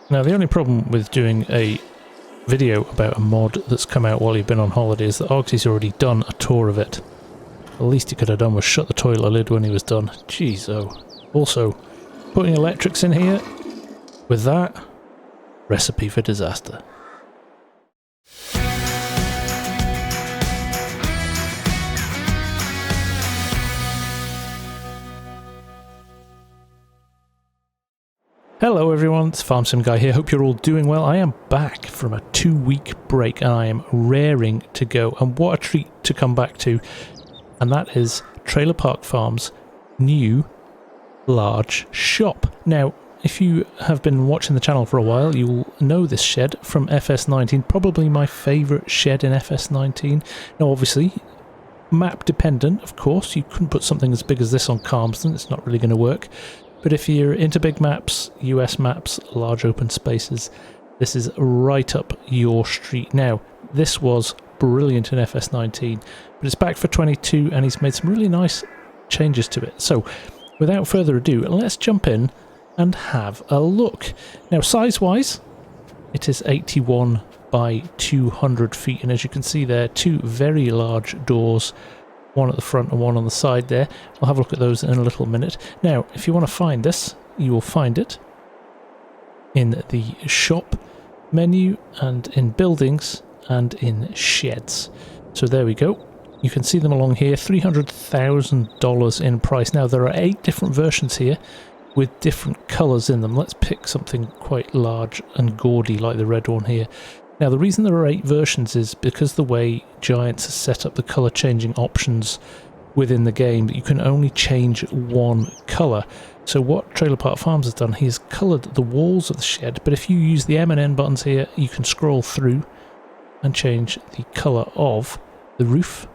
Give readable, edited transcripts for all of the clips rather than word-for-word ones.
Now the only problem with doing a video about a mod that's come out while you've been on holiday is that Argsy's already done a tour of it. The least he could have done was shut the toilet lid when he was done. Jeez, oh. Also, putting electrics in here, with that, recipe for disaster. Hello everyone, it's FarmSim Guy here. Hope you're all doing well. I am back from a 2-week break and I am raring to go. And what a treat to come back to. And that is Trailer Park Farm's new large shop. Now, if you have been watching the channel for a while, you will know this shed from FS19. Probably my favourite shed in FS19. Now obviously, map dependent, of course. You couldn't put something as big as this on Calmsden. It's not really going to work. But if you're into big maps, US maps, large open spaces, this is right up your street. Now, this was brilliant in FS19, but it's back for 22 and he's made some really nice changes to it. So, without further ado, let's jump in and have a look. Now, size-wise, it is 81 by 200 feet, and as you can see there, two very large doors. One at the front and one on the side there. I'll have a look at those in a little minute. Now, if you want to find this, you will find it in the shop menu and in buildings and in sheds. So there we go. You can see them along here, $300,000 in price. Now, there are 8 different versions here with different colours in them. Let's pick something quite large and gaudy like the red one here. Now, the reason there are 8 versions is because the way Giants has set up the colour changing options within the game, that you can only change one colour. So what Trailer Park Farms has done, he has coloured the walls of the shed, but if you use the M and N buttons here, you can scroll through and change the colour of the roof,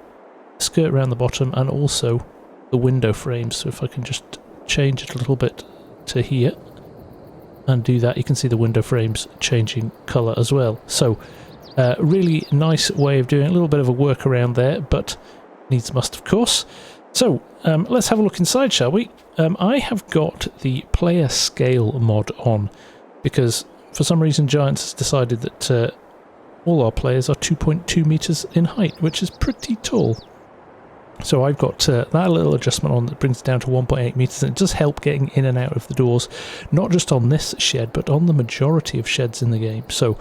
skirt around the bottom, and also the window frames. So if I can just change it a little bit to here, and do that, you can see the window frames changing colour as well. So really nice way of doing it. A little bit of a workaround there, but needs must, of course. So let's have a look inside, shall we? I have got the player scale mod on because for some reason Giants has decided that all our players are 2.2 meters in height, which is pretty tall. So I've got that little adjustment on that brings it down to 1.8 meters, and it does help getting in and out of the doors, not just on this shed, but on the majority of sheds in the game. So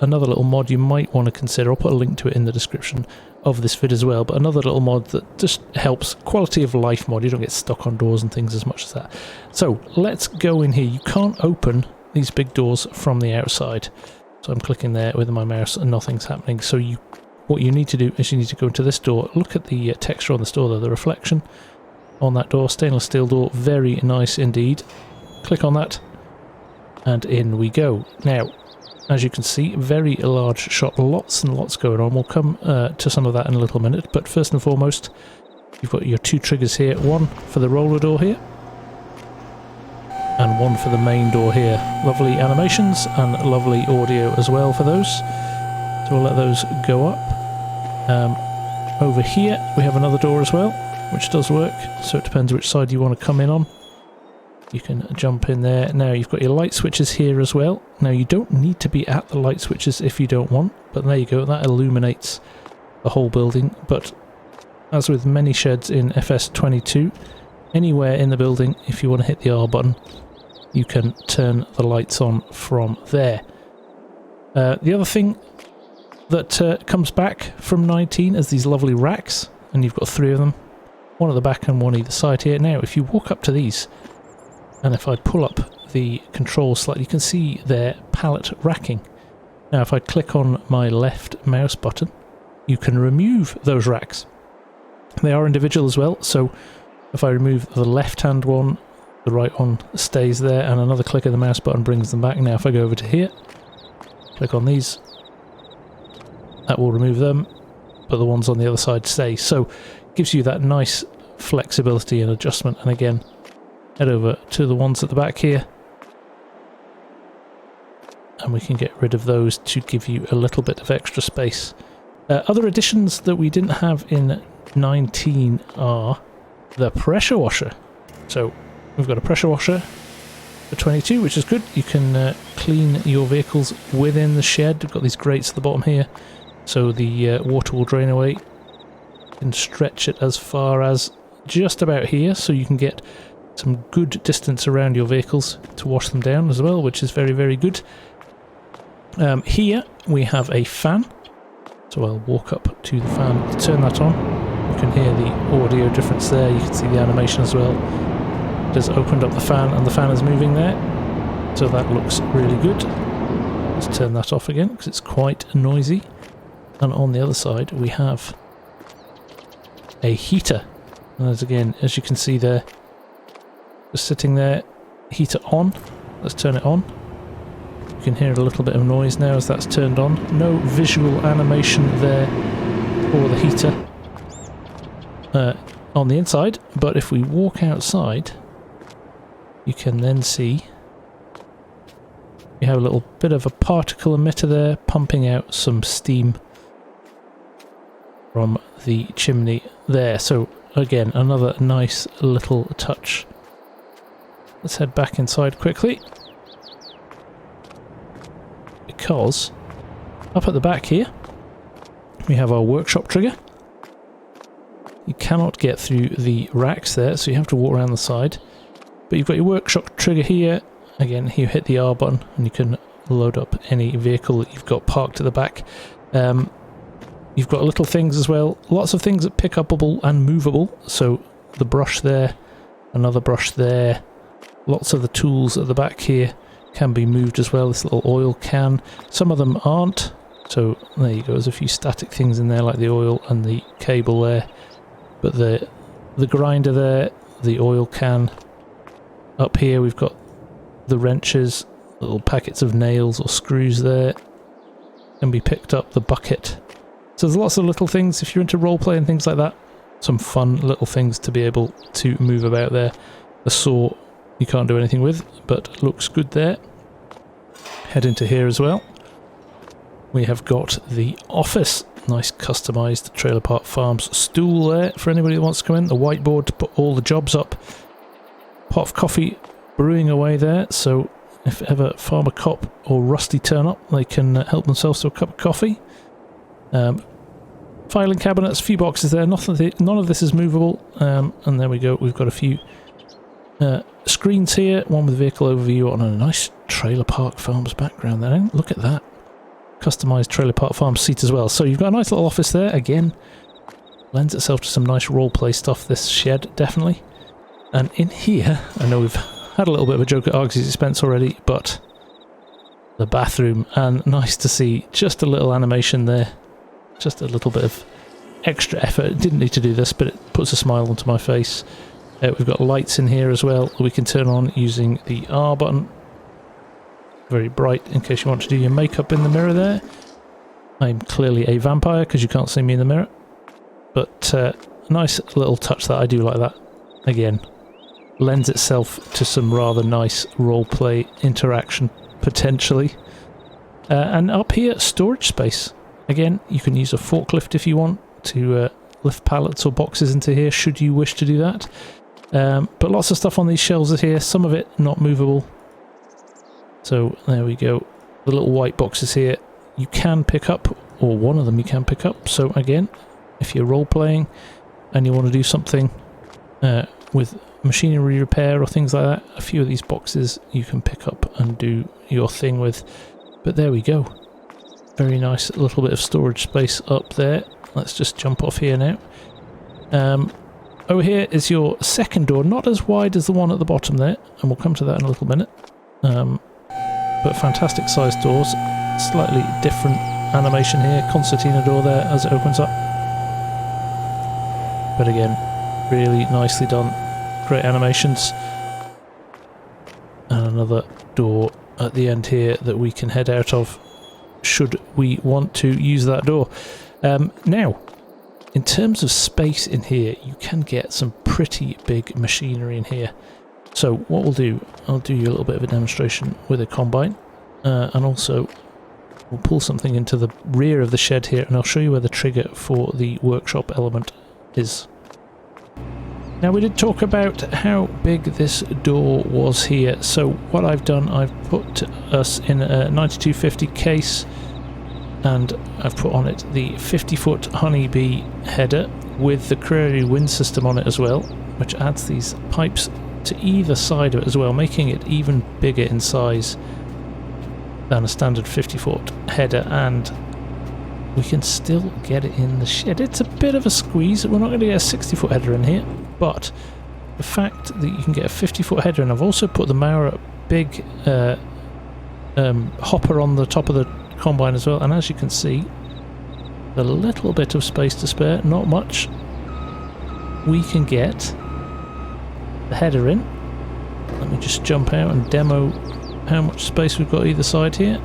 another little mod you might want to consider. I'll put a link to it in the description of this vid as well, but another little mod that just helps, quality of life mod. You don't get stuck on doors and things as much as that. So let's go in here. You can't open these big doors from the outside. So I'm clicking there with my mouse and nothing's happening. So what you need to do is you need to go into this door. Look at the texture on this door there, the reflection on that door. Stainless steel door, very nice indeed. Click on that and in we go. Now, as you can see, very large shop, lots and lots going on. We'll come to some of that in a little minute, but first and foremost, you've got your 2 triggers here, one for the roller door here and one for the main door here. Lovely animations and lovely audio as well for those. So we'll let those go up. Over here we have another door as well, which does work, so it depends which side you want to come in on. You can jump in there. Now you've got your light switches here as well. Now you don't need to be at the light switches if you don't want, but there you go, that illuminates the whole building. But as with many sheds in FS22, anywhere in the building, if you want to hit the R button, you can turn the lights on from there. The other thing that comes back from 19 is these lovely racks, and you've got 3 of them, one at the back and one either side here. Now if you walk up to these, and if I pull up the controls slightly, you can see their pallet racking. Now if I click on my left mouse button, you can remove those racks. They are individual as well, so if I remove the left hand one, the right one stays there, and another click of the mouse button brings them back. Now if I go over to here, click on these, that will remove them, but the ones on the other side stay. So it gives you that nice flexibility and adjustment. And again, head over to the ones at the back here, and we can get rid of those to give you a little bit of extra space. Other additions that we didn't have in 19 are the pressure washer. So we've got a pressure washer FS22, which is good. You can clean your vehicles within the shed. We've got these grates at the bottom here, so the water will drain away. You can stretch it as far as just about here, so you can get some good distance around your vehicles to wash them down as well, which is very, very good. Here we have a fan, so I'll walk up to the fan, turn that on. You can hear the audio difference there, you can see the animation as well. It has opened up the fan and the fan is moving there, so that looks really good. Let's turn that off again because it's quite noisy. And on the other side we have a heater, and as you can see there, just sitting there, heater on. Let's turn it on. You can hear a little bit of noise now as that's turned on. No visual animation there for the heater on the inside, but if we walk outside, you can then see we have a little bit of a particle emitter there pumping out some steam from the chimney there. So again, another nice little touch. Let's head back inside quickly, because up at the back here we have our workshop trigger. You cannot get through the racks there, so you have to walk around the side. But you've got your workshop trigger here. Again, you hit the R button and you can load up any vehicle that you've got parked at the back. You've got little things as well, lots of things that pick upable and movable. So the brush there, another brush there. Lots of the tools at the back here can be moved as well. This little oil can, some of them aren't. So there you go, there's a few static things in there like the oil and the cable there. But the grinder there, the oil can. Up here we've got the wrenches, little packets of nails or screws there. Can be picked up, the bucket. So there's lots of little things, if you're into roleplay and things like that. Some fun little things to be able to move about there. The saw you can't do anything with, but looks good there. Head into here as well. We have got the office. Nice customised Trailer Park Farms stool there for anybody that wants to come in. The whiteboard to put all the jobs up. Pot of coffee brewing away there, so if ever Farmer Cop or Rusty turn up, they can help themselves to a cup of coffee. Filing cabinets, a few boxes there. None of this is movable. And there we go. We've got a few screens here. One with vehicle overview on a nice Trailer Park Farms background there. Look at that. Customised Trailer Park Farm seat as well. So you've got a nice little office there. Again, lends itself to some nice roleplay stuff, this shed, definitely. And in here, I know we've had a little bit of a joke at Arg's expense already, but the bathroom, and nice to see just a little animation there. Just a little bit of extra effort. Didn't need to do this, but it puts a smile onto my face. We've got lights in here as well that we can turn on using the R button. Very bright in case you want to do your makeup in the mirror there. I'm clearly a vampire because you can't see me in the mirror. But nice little touch that I do like that. Again, lends itself to some rather nice roleplay interaction potentially. And up here, storage space. Again, you can use a forklift if you want to lift pallets or boxes into here, should you wish to do that. But lots of stuff on these shelves here, some of it not movable. So there we go. The little white boxes here you can pick up, or one of them you can pick up. So again, if you're role-playing and you want to do something with machinery repair or things like that, a few of these boxes you can pick up and do your thing with. But there we go. Very nice little bit of storage space up there. Let's just jump off here now. Over here is your second door, not as wide as the one at the bottom there, and we'll come to that in a little minute. But fantastic sized doors, slightly different animation here, concertina door there as it opens up. But again, really nicely done, great animations. And another door at the end here that we can head out of should we want to use that door. Now, in terms of space in here, you can get some pretty big machinery in here. So what we'll do, I'll do you a little bit of a demonstration with a combine, and also we'll pull something into the rear of the shed here, and I'll show you where the trigger for the workshop element is. Now we did talk about how big this door was here, so what I've done, I've put us in a 9250 case and I've put on it the 50-foot honeybee header with the Corsair wind system on it as well, which adds these pipes to either side of it as well, making it even bigger in size than a standard 50-foot header, and we can still get it in the shed. It's a bit of a squeeze. We're not going to get a 60-foot header in here, but the fact that you can get a 50-foot header, and I've also put the Maurer big hopper on the top of the combine as well, and as you can see, a little bit of space to spare, not much. We can get the header in. Let me just jump out and demo how much space we've got either side here.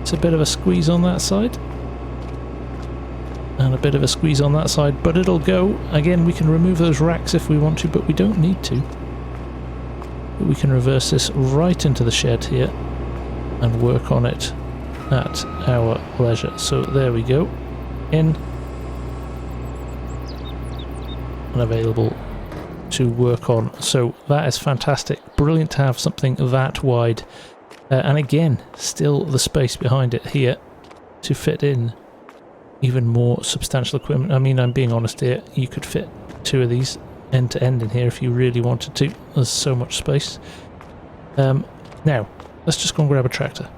It's a bit of a squeeze on that side and a bit of a squeeze on that side, but it'll go. Again, we can remove those racks if we want to, but we don't need to. But we can reverse this right into the shed here and work on it at our leisure. So there we go, in and available to work on. So that is fantastic. Brilliant to have something that wide, and again, still the space behind it here to fit in even more substantial equipment. I mean, I'm being honest here, you could fit two of these end to end in here if you really wanted to. There's so much space. Now let's just go and grab a tractor.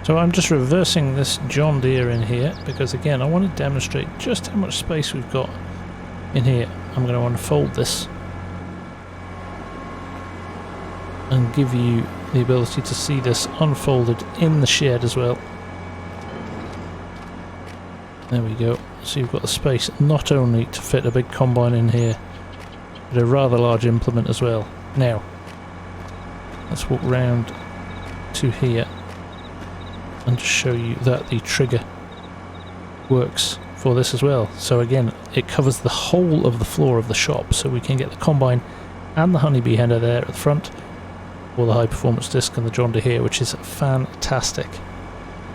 So I'm just reversing this John Deere in here because, again, I want to demonstrate just how much space we've got in here. I'm going to unfold this and give you the ability to see this unfolded in the shed as well. There we go. So you've got the space not only to fit a big combine in here, but a rather large implement as well. Now, let's walk round to here and just show you that the trigger works for this as well. So again, it covers the whole of the floor of the shop, so we can get the combine and the honeybee header there at the front, or the high performance disc and the John Deere here, which is fantastic.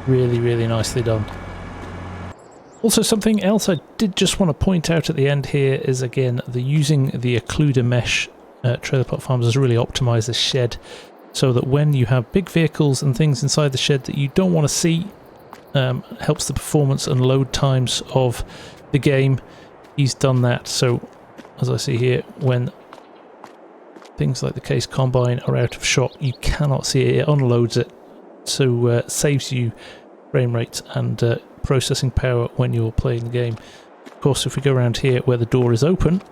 Really, really nicely done. Also, something else I did just want to point out at the end here is, again, using the occluder mesh Trailer Park Farms has really optimized this shed so that when you have big vehicles and things inside the shed that you don't want to see, helps the performance and load times of the game. He's done that, so as I see here, when things like the case combine are out of shot, you cannot see it. It unloads it, so saves you frame rates and processing power when you're playing the game. Of course, if we go around here where the door is open,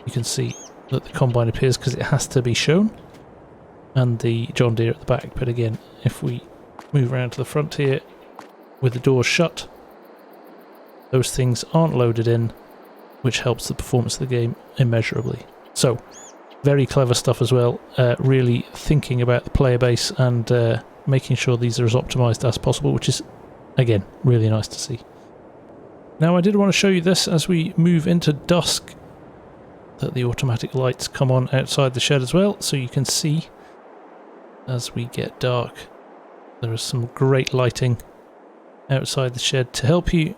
you can see that the combine appears because it has to be shown, and the John Deere at the back. But again, if we move around to the front here with the doors shut, those things aren't loaded in, which helps the performance of the game immeasurably. So very clever stuff as well, really thinking about the player base and making sure these are as optimized as possible, which is, again, really nice to see. Now, I did want to show you this as we move into dusk, that the automatic lights come on outside the shed as well, so you can see as we get dark there is some great lighting outside the shed to help you.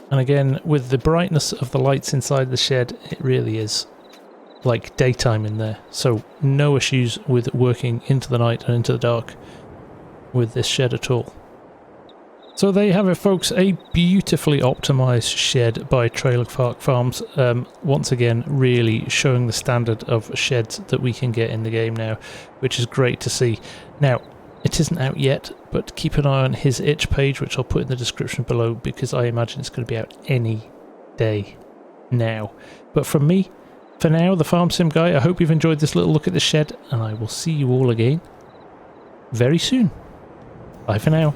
And again, with the brightness of the lights inside the shed, it really is like daytime in there, so no issues with working into the night and into the dark with this shed at all. So there you have it, folks, a beautifully optimised shed by Trailer Park Farms. Once again, really showing the standard of sheds that we can get in the game now, which is great to see. Now, it isn't out yet, but keep an eye on his itch page, which I'll put in the description below, because I imagine it's going to be out any day now. But from me, for now, the Farm Sim Guy, I hope you've enjoyed this little look at the shed, and I will see you all again very soon. Bye for now.